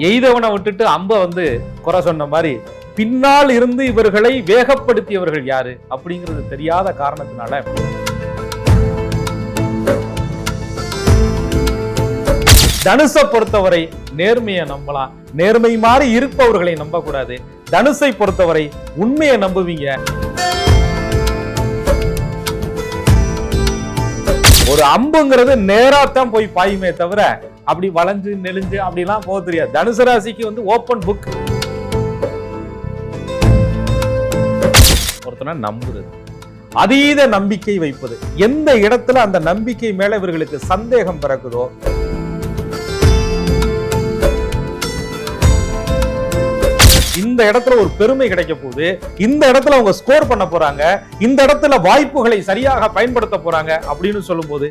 எய்தவனை விட்டுட்டு அம்ப குறை சொன்ன மாதிரி பின்னால் இருந்து இவர்களை வேகப்படுத்தியவர்கள் யாரு அப்படிங்கிறது தெரியாத காரணத்தினால தனுசை பொறுத்தவரை நேர்மையை நம்பலாம், நேர்மை மாதிரி இருப்பவர்களை நம்ப கூடாது. தனுசை பொறுத்தவரை உண்மையை நம்புவீங்க. ஒரு அம்புங்கிறது நேராத்தான் போய் பாயுமே தவிர அப்படி வளைஞ்சு நெளிஞ்சு அப்படிலாம் போக தெரியாது. தனுசு ராசிக்கு ஓப்பன் புக். ஒருத்தனை நம்புறது, அதீத நம்பிக்கை வைப்பது, எந்த இடத்துல அந்த நம்பிக்கை மேல இவர்களுக்கு சந்தேகம் பிறக்குதோ இந்த இடத்துல ஒரு பெருமை கிடைக்க போகுது, இந்த இடத்துல அவங்க ஸ்கோர் பண்ண போறாங்க, இந்த இடத்துல வாய்ப்புகளை சரியாக பயன்படுத்த போறாங்க அப்படின்னு சொல்லும் போது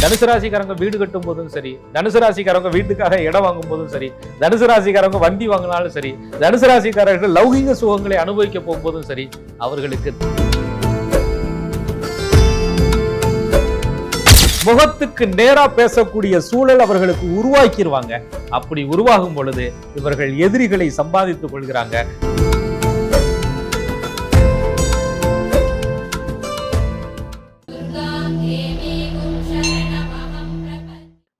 தனுசு ராசிக்காரங்க வீடு கட்டும் போதும் சரி, தனுசு ராசிக்காரங்க வீட்டுக்காக இடம் வாங்கும் போதும் சரி, தனுசு ராசிக்காரங்க வண்டி வாங்கினாலும் சரி, தனுசு ராசிக்காரர்கள் லௌகிக சுகங்களை அனுபவிக்க போகும்போதும் சரி, அவர்களுக்கு முகத்துக்கு நேரா பேசக்கூடிய சூழல் அவர்களுக்கு உருவாக்கிடுவாங்க. அப்படி உருவாகும் பொழுது இவர்கள் எதிரிகளை சம்பாதித்துக் கொள்கிறாங்க.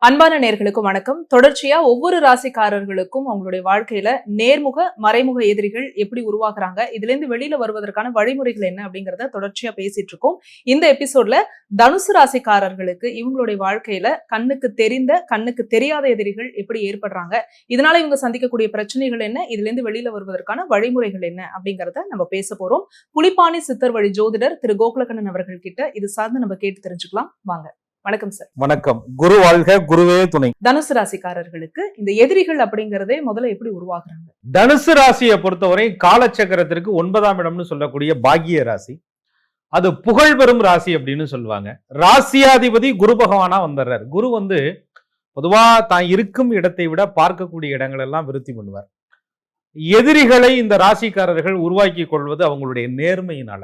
அன்பான நேயர்களுக்கும் வணக்கம். தொடர்ச்சியா ஒவ்வொரு ராசிக்காரர்களுக்கும் அவங்களுடைய வாழ்க்கையில நேர்முக மறைமுக எதிரிகள் எப்படி உருவாக்குறாங்க, இதுல இருந்து வெளியில வருவதற்கான வழிமுறைகள் என்ன அப்படிங்கறத தொடர்ச்சியா பேசிட்டு இருக்கோம். இந்த எபிசோட்ல தனுசு ராசிக்காரர்களுக்கு இவங்களுடைய வாழ்க்கையில கண்ணுக்கு தெரிந்த கண்ணுக்கு தெரியாத எதிரிகள் எப்படி ஏற்படுறாங்க, இதனால இவங்க சந்திக்கக்கூடிய பிரச்சனைகள் என்ன, இதுல இருந்து வெளியில வருவதற்கான வழிமுறைகள் என்ன அப்படிங்கறத நம்ம பேச போறோம். புலிப்பாணி சித்தர் வழி ஜோதிடர் திரு கோகுலக்கண்ணன் அவர்கள் கிட்ட இது சார்ந்து நம்ம கேட்டு தெரிஞ்சுக்கலாம். வாங்க. வணக்கம் சார். வணக்கம். குரு வாழ்க, குருவே துணை. தனுசு ராசிக்காரர்களுக்கு இந்த எதிரிகள் அப்படிங்கறதே முதல்ல எப்படி உருவாக்குறாங்க? தனுசு ராசியை பொறுத்தவரை காலச்சக்கரத்திற்கு 9ஆம் இடம்னு சொல்லக்கூடிய பாக்கிய ராசி, அது புகழ் பெறும் ராசி அப்படின்னு சொல்லுவாங்க. ராசியாதிபதி குரு பகவானா வந்துடுறாரு. குரு பொதுவா தான் இருக்கும் இடத்தை விட பார்க்கக்கூடிய இடங்கள் எல்லாம் விருத்தி பண்ணுவார். எதிரிகளை இந்த ராசிக்காரர்கள் உருவாக்கி கொள்வது அவங்களுடைய நேர்மையினால.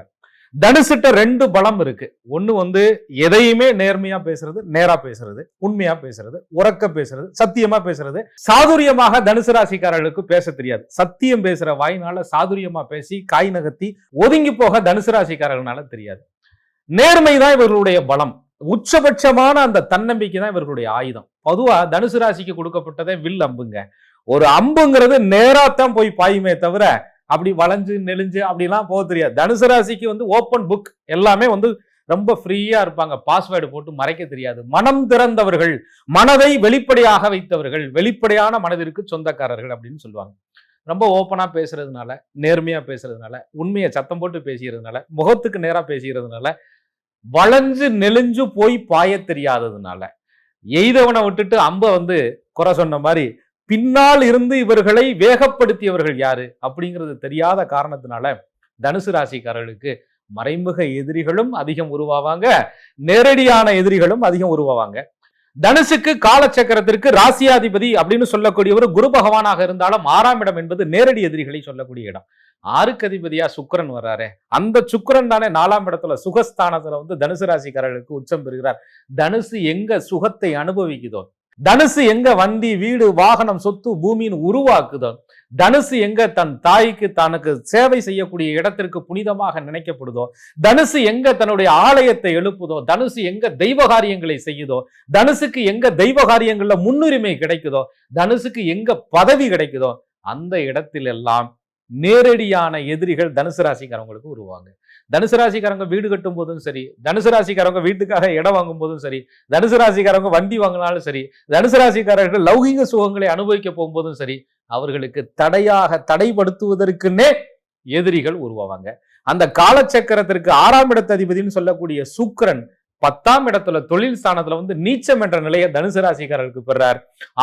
தனுசிட்ட 2 பலம் இருக்கு. ஒண்ணு எதையுமே நேர்மையா பேசுறது, நேரா பேசுறது, உண்மையா பேசுறது, உறக்க பேசுறது, சத்தியமா பேசுறது. சாதுரியமாக தனுசு ராசிக்காரர்களுக்கு பேச தெரியாது. சத்தியம் பேசுற வாயினால சாதுரியமா பேசி காய் நகர்த்தி ஒதுங்கி போக தனுசு ராசிக்காரர்களால தெரியாது. நேர்மைதான் இவர்களுடைய பலம். உச்சபட்சமான அந்த தன்னம்பிக்கை தான் இவர்களுடைய ஆயுதம். பொதுவா தனுசு ராசிக்கு கொடுக்கப்பட்டதே வில் அம்புங்க. ஒரு அம்புங்கிறது நேராத்தான் போய் பாயுமே தவிர அப்படி வளைஞ்சு நெளிஞ்சு அப்படிலாம் போக தெரியாது. தனுசு ராசிக்கு ஓப்பன் புக். எல்லாமே ரொம்ப ஃப்ரீயா இருப்பாங்க. பாஸ்வேர்டு போட்டு மறைக்க தெரியாது. மனம் திறந்தவர்கள், மனதை வெளிப்படையாக வைத்தவர்கள், வெளிப்படையான மனதிற்கு சொந்தக்காரர்கள் அப்படின்னு சொல்லுவாங்க. ரொம்ப ஓப்பனா பேசுறதுனால, நேர்மையா பேசுறதுனால, உண்மையை சத்தம் போட்டு பேசுறதுனால, முகத்துக்கு நேரா பேசுறதுனால, வளைஞ்சு நெளிஞ்சு போய் பாய தெரியாததுனால, எய்தவனை விட்டுட்டு அம்ப குறை சொன்ன மாதிரி பின்னால் இருந்து இவர்களை வேகப்படுத்தியவர்கள் யாரு அப்படிங்கிறது தெரியாத காரணத்தினால தனுசு ராசிக்காரர்களுக்கு மறைமுக எதிரிகளும் அதிகம் உருவாவாங்க, நேரடியான எதிரிகளும் அதிகம் உருவாவாங்க. தனுசுக்கு காலச்சக்கரத்திற்கு ராசியாதிபதி அப்படின்னு சொல்லக்கூடியவர் குரு பகவானாக இருந்தாலும் 6ஆம் இடம் என்பது நேரடி எதிரிகளை சொல்லக்கூடிய இடம். 6க்கு அதிபதியா சுக்கிரன் வர்றாரு. அந்த சுக்கிரன் தானே 4ஆம் இடத்துல சுகஸ்தானத்துல தனுசு ராசிக்காரர்களுக்கு உச்சம் பெறுகிறார். தனுசு எங்க சுகத்தை அனுபவிக்குதோ, தனுசு எங்க வண்டி வீடு வாகனம் சொத்து பூமின்னு உருவாக்குதோ, தனுசு எங்க தன் தாய்க்கு தனக்கு சேவை செய்யக்கூடிய இடத்திற்கு புனிதமாக நினைக்கப்படுதோ, தனுசு எங்க தன்னுடைய ஆலயத்தை எழுப்புதோ, தனுசு எங்க தெய்வ காரியங்களை செய்யுதோ, தனுசுக்கு எங்க தெய்வ காரியங்கள்ல முன்னுரிமை கிடைக்குதோ, தனுசுக்கு எங்க பதவி கிடைக்குதோ, அந்த இடத்தில் எல்லாம் நேரடியான எதிரிகள் தனுசு ராசிக்காரங்களுக்கு உருவாங்க. தனுசு ராசிக்காரங்க வீடு கட்டும் போதும் சரி, தனுசு ராசிக்காரங்க வீட்டுக்காக இடம் வாங்கும் போதும் சரி, தனுசு ராசிக்காரங்க வண்டி வாங்கினாலும் சரி, தனுசு ராசிக்காரர்கள் லௌகிக சுகங்களை அனுபவிக்க போகும்போதும் சரி, அவர்களுக்கு தடைப்படுத்துவதற்குன்னே எதிரிகள் உருவாவாங்க. அந்த காலச்சக்கரத்திற்கு 6ஆம் இடத்து அதிபதினு சொல்லக்கூடிய சுக்கிரன் 10ஆம் இடத்துல தொழில் ஸ்தானத்துல நீச்சம் என்ற நிலையை தனுசு ராசிக்காரர்களுக்கு பெறார்.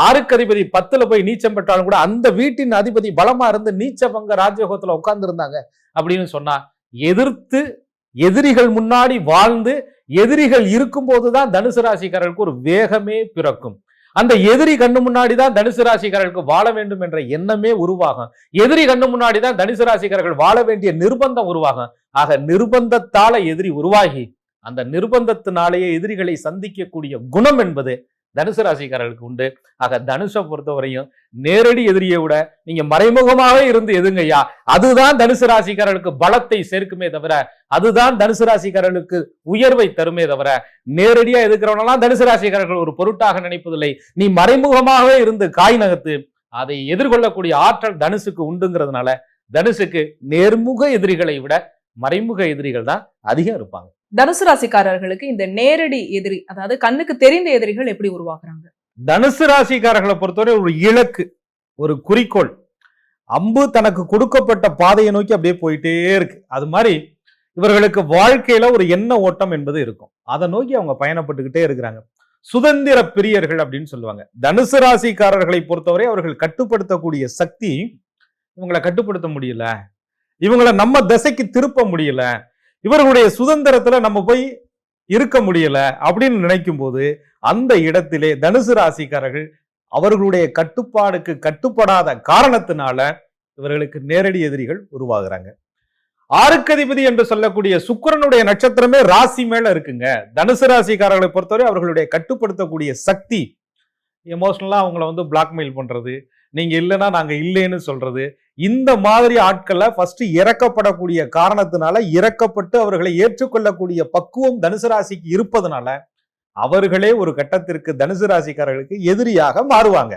6க்கு அதிபதி 10ல போய் நீச்சம் பெற்றாலும் கூட அந்த வீட்டின் அதிபதி பலமா இருந்து நீச்ச பங்க ராஜயோகத்துல உட்கார்ந்து இருந்தாங்க அப்படின்னு சொன்னா, எதிர்த்து எதிரிகள் முன்னாடி வாழ்ந்து எதிரிகள் இருக்கும் போதுதான் தனுசு ராசிக்காரர்களுக்கு ஒரு வேகமே பிறக்கும். அந்த எதிரி கண்ணு முன்னாடிதான் தனுசு ராசிக்காரர்களுக்கு வாழ வேண்டும் என்ற எண்ணமே உருவாகும். எதிரி கண்ணு முன்னாடிதான் தனுசு ராசிக்காரர்கள் வாழ வேண்டிய நிர்பந்தம் உருவாகும். ஆக நிர்பந்தத்தால எதிரி உருவாகி அந்த நிர்பந்தத்தினாலேயே எதிரிகளை சந்திக்கக்கூடிய குணம் என்பது தனுசு ராசிக்காரர்களுக்கு உண்டு. ஆக தனுஷை பொறுத்தவரையும் நேரடி எதிரியை விட நீங்க மறைமுகமாவே இருந்து எதுங்கய்யா, அதுதான் தனுசு ராசிக்காரர்களுக்கு பலத்தை சேர்க்குமே தவிர, அதுதான் தனுசு ராசிக்காரர்களுக்கு உயர்வை தருமே தவிர, நேரடியா எதிர்க்கிறவனெல்லாம் தனுசு ராசிக்காரர்கள் ஒரு பொருட்டாக நினைப்பதில்லை. நீ மறைமுகமாகவே இருந்து காய் நகர்த்து, அதை எதிர்கொள்ளக்கூடிய ஆற்றல் தனுசுக்கு உண்டுங்கிறதுனால தனுசுக்கு நேர்முக எதிரிகளை விட மறைமுக எதிரிகள் தான் அதிகம் இருப்பாங்க. தனுசு ராசிக்காரர்களுக்கு இந்த நேரடி எதிரி, அதாவது கண்ணுக்கு தெரிந்த எதிரிகள் எப்படி உருவாக்குறாங்க? தனுசு ராசிக்காரர்களை பொறுத்தவரை ஒரு இலக்கு, ஒரு குறிக்கோள், அம்பு தனக்கு கொடுக்கப்பட்ட பாதையை நோக்கி அப்படியே போயிட்டே இருக்கு. அது மாதிரி இவர்களுக்கு வாழ்க்கையில ஒரு எண்ண ஓட்டம் என்பது இருக்கும். அதை நோக்கி அவங்க பயணப்பட்டுக்கிட்டே இருக்கிறாங்க. சுதந்திர பிரியர்கள் அப்படின்னு சொல்லுவாங்க. தனுசு ராசிக்காரர்களை பொறுத்தவரை அவர்கள் கட்டுப்படுத்தக்கூடிய சக்தி, இவங்களை கட்டுப்படுத்த முடியல, இவங்களை நம்ம திசைக்கு திருப்ப முடியல, இவர்களுடைய சுதந்திரத்துல நம்ம போய் இருக்க முடியல அப்படின்னு நினைக்கும் போது அந்த இடத்திலே தனுசு ராசிக்காரர்கள் அவர்களுடைய கட்டுப்பாடுக்கு கட்டுப்படாத காரணத்தினால இவர்களுக்கு நேரடி எதிரிகள் உருவாகுறாங்க. ஆறுக்கதிபதி என்று சொல்லக்கூடிய சுக்கிரனுடைய நட்சத்திரமே ராசி மேல இருக்குங்க. தனுசு ராசிக்காரர்களை பொறுத்தவரை அவர்களுடைய கட்டுப்படுத்தக்கூடிய சக்தி, எமோஷனலா அவங்கள பிளாக்மெயில் பண்றது, நீங்க இல்லைன்னா நாங்க இல்லைன்னு சொல்றது, இந்த மாதிரி ஆட்களை ஃபர்ஸ்ட் இறக்கப்படக்கூடிய காரணத்தினால இறக்கப்பட்டு அவர்களை ஏற்றுக்கொள்ளக்கூடிய பக்குவம் தனுசு ராசிக்கு இருப்பதனால அவர்களே ஒரு கட்டத்திற்கு தனுசு ராசிக்காரர்களுக்கு எதிரியாக மாறுவாங்க.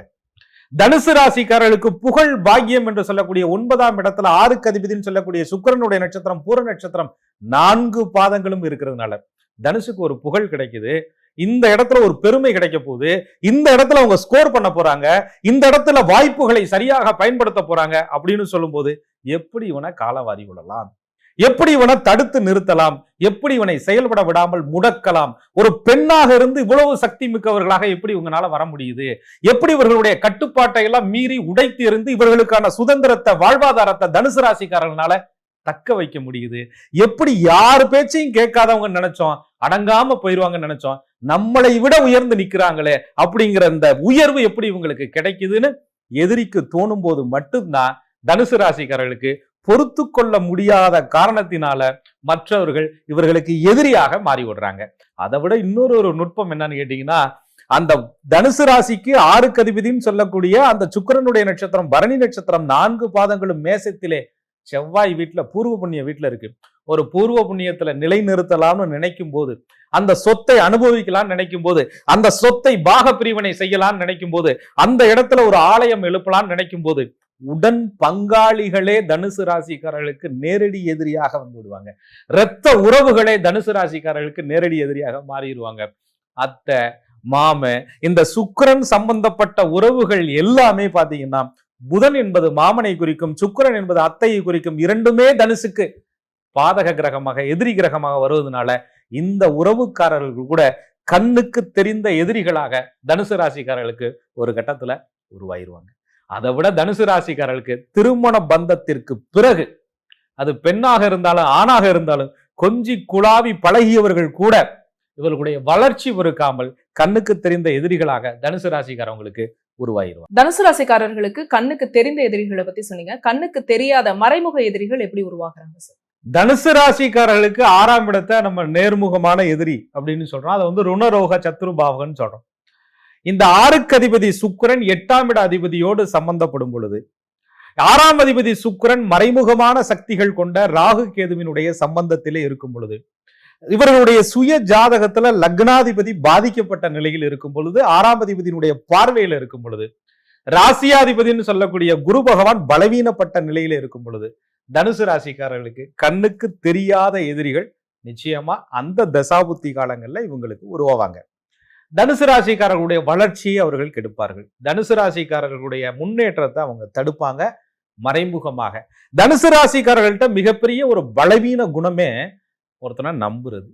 தனுசு ராசிக்காரர்களுக்கு புகழ் பாக்கியம் என்று சொல்லக்கூடிய 9ஆம் இடத்துல ஆறுக்கதிபதினு சொல்லக்கூடிய சுக்கிரனுடைய நட்சத்திரம் பூர நட்சத்திரம் 4 பாதங்களும் இருக்கிறதுனால தனுசுக்கு ஒரு புகழ் கிடைக்குது. இந்த இடத்துல ஒரு பெருமை கிடைக்க போகுது. இந்த இடத்துல அவங்க ஸ்கோர் பண்ண போறாங்க. இந்த இடத்துல வாய்ப்புகளை சரியாக பயன்படுத்த போறாங்க அப்படின்னு சொல்லும் போது எப்படி இவனை காலவாரி விடலாம், எப்படி இவனை தடுத்து நிறுத்தலாம், எப்படி இவனை செயல்பட விடாமல் முடக்கலாம், ஒரு பெண்ணாக இருந்து இவ்வளவு சக்தி மிக்கவர்களாக எப்படி இவங்களால வர முடியுது, எப்படி இவர்களுடைய கட்டுப்பாட்டை எல்லாம் மீறி உடைத்து இருந்து இவர்களுக்கான சுதந்திரத்தை வாழ்வாதாரத்தை தனுசு ராசிக்காரர்களால தக்க வைக்க முடியுது, எப்படி யார் பேச்சையும் கேட்காதவங்க நினைச்சோம் அடங்காம போயிருவாங்கன்னு நினைச்சோம், நம்மளை விட உயர்ந்து நிக்கிறாங்களே அப்படிங்கிற இந்த உயர்வு எப்படி இவங்களுக்கு கிடைக்குதுன்னு எதிரிக்கு தோணும் போது மட்டும்தான் தனுசு ராசிக்காரர்களுக்கு பொறுத்து கொள்ள முடியாத காரணத்தினால மற்றவர்கள் இவர்களுக்கு எதிரியாக மாறி விடுறாங்க. அதை விட இன்னொரு நுட்பம் என்னன்னு கேட்டீங்கன்னா, அந்த தனுசு ராசிக்கு ஆறுக்கதிபதினு சொல்லக்கூடிய அந்த சுக்கிரனுடைய நட்சத்திரம் பரணி நட்சத்திரம் 4 பாதங்களும் மேசத்திலே செவ்வாய் வீட்டுல பூர்வ புண்ணிய வீட்டுல இருக்கு. ஒரு பூர்வ புண்ணியத்துல நிலை நிறுத்தலாம்னு நினைக்கும் போது, அந்த சொத்தை அனுபவிக்கலாம்னு நினைக்கும் போது, அந்த சொத்தை பாக பிரிவினை செய்யலாம்னு நினைக்கும் போது, அந்த இடத்துல ஒரு ஆலயம் எழுப்பலாம்னு நினைக்கும் போது உடன் பங்காளிகளே தனுசு ராசிக்காரர்களுக்கு நேரடி எதிரியாக வந்து விடுவாங்க. இரத்த உறவுகளே தனுசு ராசிக்காரர்களுக்கு நேரடி எதிரியாக மாறிடுவாங்க. அத்தை மாம இந்த சுக்கிரன் சம்பந்தப்பட்ட உறவுகள் எல்லாமே பாத்தீங்கன்னா, புதன் என்பது மாமனை குறிக்கும், சுக்கிரன் என்பது அத்தையை குறிக்கும். இரண்டுமே தனுசுக்கு பாதக கிரகமாக எதிரி கிரகமாக வருவதனால இந்த உறவுக்காரர்கள் கூட கண்ணுக்கு தெரிந்த எதிரிகளாக தனுசு ராசிக்காரர்களுக்கு ஒரு கட்டத்துல உருவாயிருவாங்க. அதை விட தனுசு ராசிக்காரர்களுக்கு திருமண பந்தத்திற்கு பிறகு, அது பெண்ணாக இருந்தாலும் ஆணாக இருந்தாலும், கொஞ்சி குழாவி பழகியவர்கள் கூட இவர்களுடைய வளர்ச்சி பொறுக்காமல் கண்ணுக்கு தெரிந்த எதிரிகளாக தனுசு ராசிக்காரவங்களுக்கு உருவாயிருவாங்க. தனுசு ராசிக்காரர்களுக்கு கண்ணுக்கு தெரிந்த எதிரிகளை பத்தி சொன்னீங்க. கண்ணுக்கு தெரியாத மறைமுக எதிரிகள் எப்படி உருவாக்குறாங்க சார்? தனுசு ராசிக்காரர்களுக்கு 6ஆம் இடத்தை நம்ம நேர்முகமான எதிரி அப்படின்னு சொல்றோம். அதை ருணரோக சத்ருபாவகன்னு சொல்றோம். இந்த 6க்கு அதிபதி சுக்கிரன் 8ஆம் இட அதிபதியோடு சம்பந்தப்படும் பொழுது, 6ஆம் அதிபதி சுக்கிரன் மறைமுகமான சக்திகள் கொண்ட ராகு கேதுவினுடைய சம்பந்தத்திலே இருக்கும் பொழுது, இவர்களுடைய சுய ஜாதகத்துல லக்னாதிபதி பாதிக்கப்பட்ட நிலையில் இருக்கும் பொழுது, 6ஆம் அதிபதியினுடைய பார்வையில இருக்கும் பொழுது, ராசியாதிபதினு சொல்லக்கூடிய குரு பகவான் பலவீனப்பட்ட நிலையில இருக்கும் பொழுது, தனுசு ராசிக்காரர்களுக்கு கண்ணுக்கு தெரியாத எதிரிகள் நிச்சயமா அந்த தசாபுத்தி காலங்கள்ல இவங்களுக்கு உருவாவாங்க. தனுசு ராசிக்காரர்களுடைய வளர்ச்சியை அவர்கள் கெடுப்பார்கள். தனுசு ராசிக்காரர்களுடைய முன்னேற்றத்தை அவங்க தடுப்பாங்க மறைமுகமாக. தனுசு ராசிக்காரர்கள்ட்ட மிகப்பெரிய ஒரு பலவீன குணமே ஒருத்தனை நம்புறது,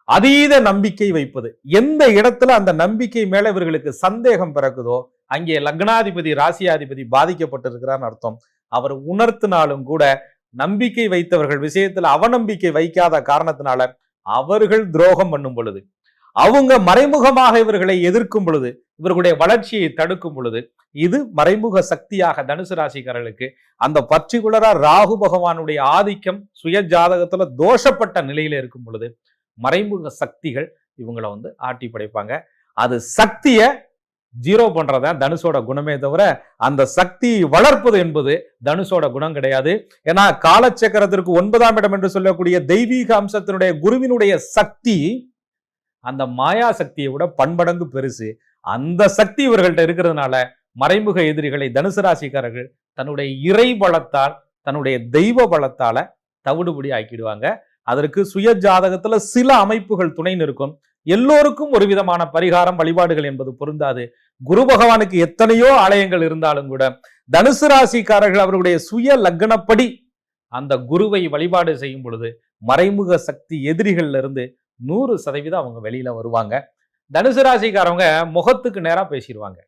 அதீத நம்பிக்கை வைப்பது. எந்த இடத்துல அந்த நம்பிக்கை மேல இவர்களுக்கு சந்தேகம் பிறக்குதோ அங்கே லக்னாதிபதி ராசியாதிபதி பாதிக்கப்பட்டிருக்கிறான்னு அர்த்தம். அவர் உணர்த்தினாலும் கூட நம்பிக்கை வைத்தவர்கள் விஷயத்துல அவநம்பிக்கை வைக்காத காரணத்தினால அவர்கள் துரோகம் பண்ணும் பொழுது, அவங்க மறைமுகமாக இவர்களை எதிர்க்கும் பொழுது, இவர்களுடைய வளர்ச்சியை தடுக்கும் பொழுது, இது மறைமுக சக்தியாக தனுசு ராசிக்காரர்களுக்கு அந்த பர்டிகுலரா ராகு பகவானுடைய ஆதிக்கம் சுய ஜாதகத்துல தோஷப்பட்ட நிலையில இருக்கும் பொழுது மறைமுக சக்திகள் இவங்களை ஆட்டி படைப்பாங்க. அது சக்தியை ஜீரோ பண்றத தனுஷோட குணமே தவிர அந்த சக்தி வளர்ப்பது என்பது தனுஷோட குணம் கிடையாது. ஏன்னா காலச்சக்கரத்திற்கு 9ஆம் இடம் என்று சொல்லக்கூடிய தெய்வீக அம்சத்தினுடைய குருவினுடைய சக்தி அந்த மாயா சக்தியை விட பன்மடங்கு பெருசு. அந்த சக்தி இவர்கள்ட்ட இருக்கிறதுனால மறைமுக எதிரிகளை தனுசு ராசிக்காரர்கள் தன்னுடைய இறை பலத்தால் தன்னுடைய தெய்வ பலத்தால தவிடுபடி ஆக்கிடுவாங்க. அதற்கு சுய ஜாதகத்துல சில அமைப்புகள் துணை நிற்கும். எல்லோருக்கும் ஒரு விதமான பரிகாரம் வழிபாடுகள் என்பது பொருந்தாது. குரு பகவானுக்கு எத்தனையோ ஆலயங்கள் இருந்தாலும் கூட தனுசு ராசிக்காரர்கள் அவர்களுடைய சுய லக்னப்படி அந்த குருவை வழிபாடு செய்யும் பொழுது மறைமுக சக்தி எதிரிகள்ல இருந்து 100% அவங்க வெளியில வருவாங்க. தனுசு ராசிக்காரவங்க முகத்துக்கு நேரா பேசிடுவாங்க,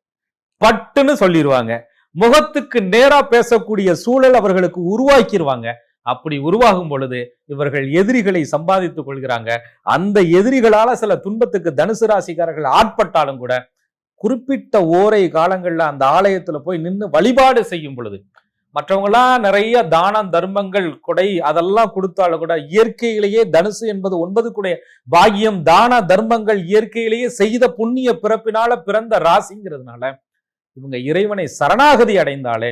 பட்டுன்னு சொல்லிடுவாங்க. முகத்துக்கு நேரா பேசக்கூடிய சூழல் அவர்களுக்கு உருவாக்கிடுவாங்க. அப்படி உருவாகும் பொழுது இவர்கள் எதிரிகளை சம்பாதித்துக் கொள்கிறாங்க. அந்த எதிரிகளால சில துன்பத்துக்கு தனுசு ராசிக்காரர்கள் ஆட்பட்டாலும் கூட குறிப்பிட்ட ஓரை காலங்கள்ல அந்த ஆலயத்துல போய் நின்று வழிபாடு செய்யும் பொழுது மற்றவங்களாம் நிறைய தானம் தர்மங்கள் கொடை அதெல்லாம் கொடுத்தாலும் கூட இயற்கையிலேயே தனுசு என்பது 9 கூடிய பாக்கியம், தான தர்மங்கள் இயற்கையிலேயே செய்த புண்ணிய பிறப்பினால பிறந்த ராசிங்கிறதுனால இவங்க இறைவனை சரணாகதி அடைந்தாலே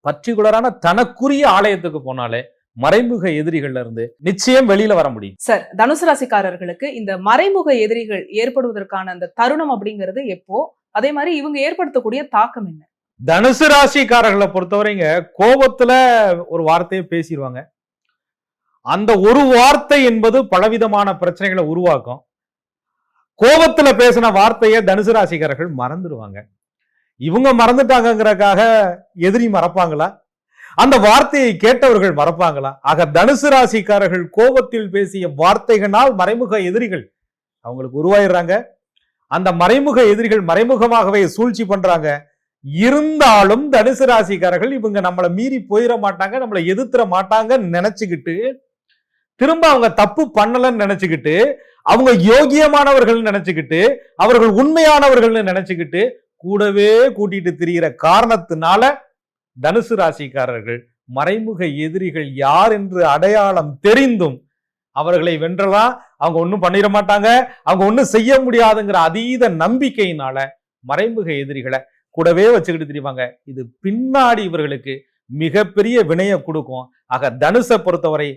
பர்டிகுலரான தனக்குரிய ஆலயத்துக்கு போனாலே மறைமுக எதிரிகள்ல இருந்து நிச்சயம் வெளியில வர முடியும். சார், தனுசு ராசிக்காரர்களுக்கு இந்த மறைமுக எதிரிகள் ஏற்படுவதற்கான அந்த தருணம் அப்படிங்கிறது எப்போ, அதே மாதிரி இவங்க ஏற்படுத்தக்கூடிய தாக்கம் என்ன? தனுசு ராசிக்காரர்களை பொறுத்தவரைங்க கோபத்துல ஒரு வார்த்தையை பேசிடுவாங்க. அந்த ஒரு வார்த்தை என்பது பலவிதமான பிரச்சனைகளை உருவாக்கும். கோபத்துல பேசின வார்த்தையை தனுசு ராசிக்காரர்கள் மறந்துடுவாங்க. இவங்க மறந்துட்டாங்கிறதுக்காக எதிரி மறப்பாங்களா? அந்த வார்த்தையை கேட்டவர்கள் மறப்பாங்களா? ஆக தனுசு ராசிக்காரர்கள் கோபத்தில் பேசிய வார்த்தைகளால் மறைமுக எதிரிகள் அவங்களுக்கு உருவாயிடுறாங்க. அந்த மறைமுக எதிரிகள் மறைமுகமாகவே சூழ்ச்சி பண்றாங்க. இருந்தாலும் தனுசு ராசிக்காரர்கள் இவங்க நம்மளை மீறி போயிட மாட்டாங்க, நம்மளை எதிர்த்துற மாட்டாங்கன்னு நினைச்சுக்கிட்டு திரும்ப அவங்க தப்பு பண்ணலன்னு நினைச்சுக்கிட்டு அவங்க யோகியமானவர்கள் நினைச்சுக்கிட்டு அவர்கள் உண்மையானவர்கள் நினைச்சுக்கிட்டு கூடவே கூட்டிட்டு திரிகிற காரணத்தினால தனுசு ராசிக்காரர்கள் மறைமுக எதிரிகள் யார் என்று அடையாளம் தெரிந்தும் அவர்களை வென்றலாம், அவங்க ஒன்றும் பண்ணிட மாட்டாங்க, அவங்க ஒன்றும் செய்ய முடியாதுங்கிற அதீத நம்பிக்கையினால மறைமுக எதிரிகளை கூடவே வச்சுக்கிட்டு திரிவாங்க. இது பின்னாடி இவர்களுக்கு மிகப்பெரிய வினையை கொடுக்கும். ஆக தனுசை பொறுத்தவரை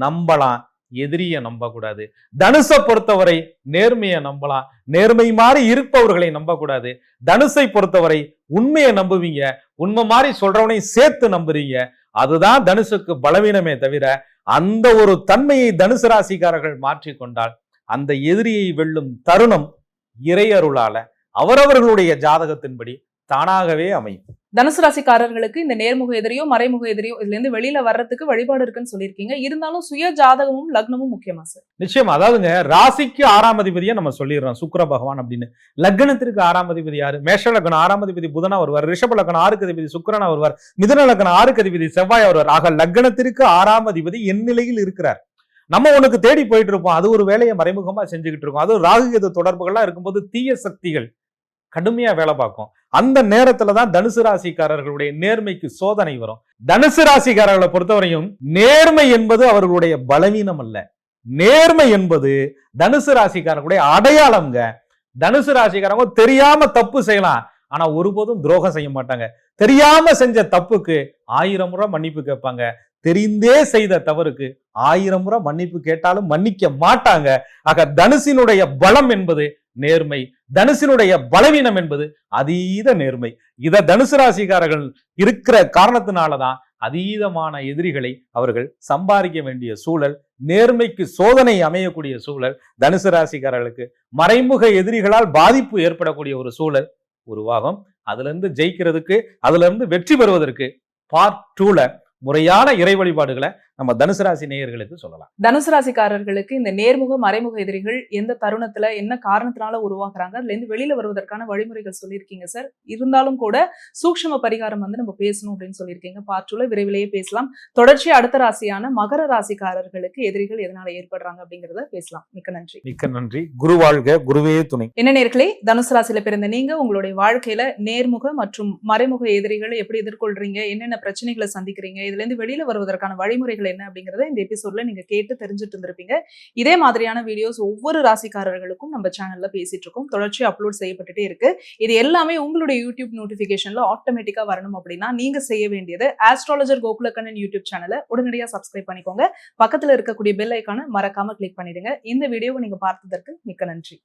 நம்பலாம், எதிரியை நம்பக்கூடாது. தனுசை பொறுத்தவரை நேர்மையை நம்பலாம், நேர்மை மாதிரி இருப்பவர்களை நம்பக்கூடாது. தனுசை பொறுத்தவரை உண்மையை நம்புவீங்க, உண்மை மாதிரி சொல்றவனை சேர்த்து நம்புறீங்க. அதுதான் தனுசுக்கு பலவீனமே தவிர அந்த ஒரு தன்மையை தனுசு ராசிக்காரர்கள் மாற்றிக்கொண்டால் அந்த எதிரியை வெல்லும் தருணம் இறையருளால அவரவர்களுடைய ஜாதகத்தின்படி தானாகவே அமையும். தனுசு ராசிக்காரர்களுக்கு இந்த நேர்முக எதிரியோ மறைமுக எதிரியோ இதுல இருந்து வெளியில வர்றதுக்கு வழிபாடு இருக்குன்னு சொல்லியிருக்கீங்க. இருந்தாலும் சுய ஜாதகமும் லக்னமும் முக்கியமா சார்? நிச்சயமா. அதாவதுங்க ராசிக்கு 6ஆம் அதிபதியை நம்ம சொல்லிடுறோம் சுக்கிர பகவான் அப்படின்னு. லக்னத்திற்கு 6ஆம் அதிபதி யாரு? மேஷ லக்னம் 6ஆம் அதிபதி புதனா வருவார், ரிஷப லக்னம் 6க்கு அதிபதி சுக்கிரனா வருவார், மிதுன லக்னம் 6க்கு அதிபதி செவ்வாய் வருவார். ஆக லக்னத்திற்கு 6ஆம் அதிபதி என் நிலையில் இருக்கிறார். நம்ம உனக்கு தேடி போயிட்டு இருப்போம், அது ஒரு வேலையை மறைமுகமா செஞ்சுக்கிட்டு இருக்கோம். அது ராகு கேது தொடர்புகள்லாம் இருக்கும்போது தீய சக்திகள் கடுமையா வேலை பார்க்கும். அந்த நேரத்துலதான் தனுசு ராசிக்காரர்களுடைய நேர்மைக்கு சோதனை வரும். தனுசு ராசிக்காரர்களை பொறுத்தவரையும் நேர்மை என்பது அவர்களுடைய பலவீனம் அல்ல, நேர்மை என்பது தனுசு ராசிக்காரர்களுடைய அடையாளம்ங்க. தனுசு ராசிக்காரங்க தெரியாம தப்பு செய்யலாம், ஆனா ஒருபோதும் துரோகம் செய்ய மாட்டாங்க. தெரியாம செஞ்ச தப்புக்கு 1000 முறை மன்னிப்பு கேட்பாங்க. தெரிந்தே செய்த தவறுக்கு 1000 முறை மன்னிப்பு கேட்டாலும் மன்னிக்க மாட்டாங்க. ஆக தனுசினுடைய பலம் என்பது நேர்மை, தனுசினுடைய பலவீனம் என்பது அதீத நேர்மை. இத தனுசு ராசிக்காரர்கள் இருக்கிற காரணத்தினாலதான் அதீதமான எதிரிகளை அவர்கள் சம்பாதிக்க வேண்டிய சூழல், நேர்மைக்கு சோதனை அமையக்கூடிய சூழல் தனுசு ராசிக்காரர்களுக்கு மறைமுக எதிரிகளால் பாதிப்பு ஏற்படக்கூடிய ஒரு சூழல் உருவாகும். அதுல இருந்து ஜெயிக்கிறதுக்கு, அதுல இருந்து வெற்றி பெறுவதற்கு பார்ட் 2ல முறையான இறை வழிபாடுகளை நம்ம தனுசு ராசி நேயர்களுக்கு சொல்லலாம். தனுசு ராசிக்காரர்களுக்கு இந்த நேர்முக மறைமுக எதிரிகள் எந்த தருணத்துல என்ன காரணத்தினால உருவாக்குறாங்க, அதுல இருந்து வெளியில வருவதற்கான வழிமுறைகள் சொல்லியிருக்கீங்க சார். இருந்தாலும் கூட சூக்ஷ்ம பரிகாரம் நம்ம பேசணும் அப்படின்னு சொல்லியிருக்கீங்க. பார்ட் 2ல விரைவிலேயே பேசலாம். தொடர்ச்சி அடுத்த ராசியான மகர ராசிக்காரர்களுக்கு எதிரிகள் எதனால ஏற்படுறாங்க அப்படிங்கறத பேசலாம். மிக்க நன்றி. மிக்க நன்றி. குரு வாழ்க, குருவே துணை. என்ன நேயர்களே, தனுசு ராசியில பிறந்த நீங்க உங்களுடைய வாழ்க்கையில நேர்முக மற்றும் மறைமுக எதிரிகளை எப்படி எதிர்கொள்றீங்க, என்னென்ன பிரச்சனைகளை சந்திக்கிறீங்க, இதுல இருந்து வெளியில வருவதற்கான வழிமுறைகள் வழிமுறைகள் என்ன அப்படிங்கறத இந்த எபிசோட்ல நீங்க கேட்டு தெரிஞ்சுட்டு இருந்திருப்பீங்க. இதே மாதிரியான வீடியோஸ் ஒவ்வொரு ராசிக்காரர்களுக்கும் நம்ம சேனல்ல பேசிட்டு இருக்கோம். தொடர்ச்சியா அப்லோட் செய்யப்பட்டுட்டே இருக்கு. இது எல்லாமே உங்களுடைய யூடியூப் நோட்டிபிகேஷன்ல ஆட்டோமேட்டிக்கா வரணும் அப்படின்னா நீங்க செய்ய வேண்டியது ஆஸ்ட்ராலஜர் கோகுலக்கண்ணன் யூடியூப் சேனலை உடனடியா சப்ஸ்கிரைப் பண்ணிக்கோங்க. பக்கத்துல இருக்கக்கூடிய பெல் ஐக்கானை மறக்காம கிளிக் பண்ணிடுங்க. இந்த வீடியோவை நீங்க பார்த்ததற்கு மிக்க நன்றி.